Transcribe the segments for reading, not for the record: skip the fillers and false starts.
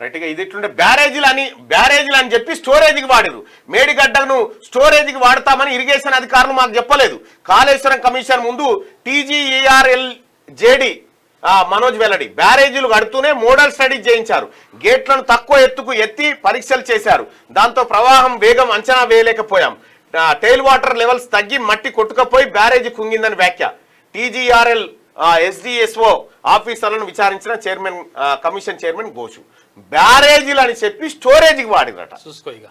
రైట్గా ఇది ఇట్లుంటే బ్యారేజీలు అని చెప్పి స్టోరేజ్కి వాడిరు. మేడిగడ్డను స్టోరేజ్కి వాడతామని ఇరిగేషన్ అధికారులు మాకు చెప్పలేదు. కాళేశ్వరం కమిషన్ ముందు TGERL JD మనోజ్ వెల్లడి బ్యారేజీలు కడుతూనే మోడల్ స్టడీస్ చేయించారు. గేట్లను తక్కువ ఎత్తుకు ఎత్తి పరీక్షలు చేశారు. దాంతో ప్రవాహం వేగం అంచనా వేయలేకపోయాం. టైల్ వాటర్ లెవెల్స్ తగ్గి మట్టి కొట్టుకపోయి బ్యారేజీ కుంగిందని వ్యాఖ్య. TGRL SDSO ఆఫీసర్లను విచారించిన కమిషన్ చైర్మన్ ఘోషు. బ్యారేజీలు అని చెప్పి స్టోరేజ్కి వాడినట. చూసుకో ఇక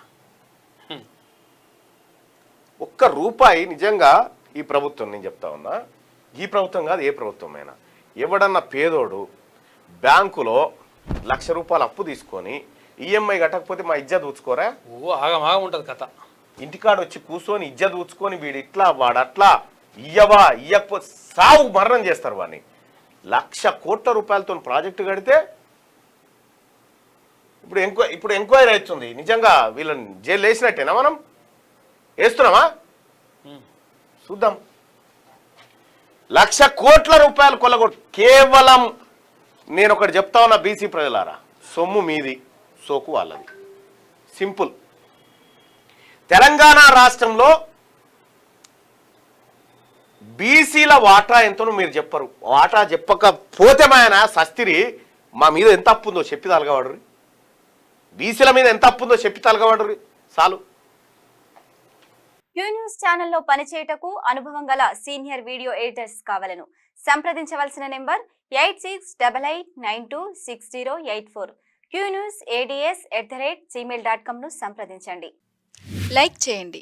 ఒక్క రూపాయి నిజంగా ఈ ప్రభుత్వం, నేను చెప్తా ఉన్నా, ఈ ప్రభుత్వం కాదు ఏ ప్రభుత్వమైనా, ఎవడన్నా పేదోడు బ్యాంకులో ₹1,00,000 అప్పు తీసుకొని EMI కట్టకపోతే మా ఇజ్జత్ ఊచుకోరా? ఆగం ఉంటుంది కథ. ఇంటికాడ వచ్చి కూర్చొని ఇజ్జత్ ఊచుకొని వీడు ఇట్లా వాడు అట్లా ఇయ్యవా ఇయ్యకపోతే సాగు మరణం చేస్తారు వాడిని. ₹1,00,000 కోట్ల ప్రాజెక్టు కడితే ఇప్పుడు ఎంక్వైరీ అవుతుంది. నిజంగా వీళ్ళని జైలు వేసినట్టేనా? మనం వేస్తున్నామా? చూద్దాం. ₹1,00,000 కోట్ల కొల్లగొట్టు. కేవలం నేను ఒకటి చెప్తా ఉన్నా, బీసీ ప్రజలారా, సొమ్ము మీది, సోకు వాళ్ళది. సింపుల్. తెలంగాణ రాష్ట్రంలో బీసీల వాటా ఎంతనో మీరు చెప్పరు. వాటా చెప్పకపోతే మాయన సస్తిరి మా మీద ఎంత అప్పు ఉందో చెప్పి తలగవాడు. బీసీల మీద ఎంత అప్పు ఉందో చెప్పి తలగవాడు చాలు. క్యూ న్యూస్ ఛానల్లో పనిచేయటకు అనుభవం గల సీనియర్ వీడియో ఎడిటర్స్ కావాలను సంప్రదించవలసిన నెంబర్ 8688926084. qnewsads@gmail.com ను సంప్రదించండి. లైక్ చేయండి.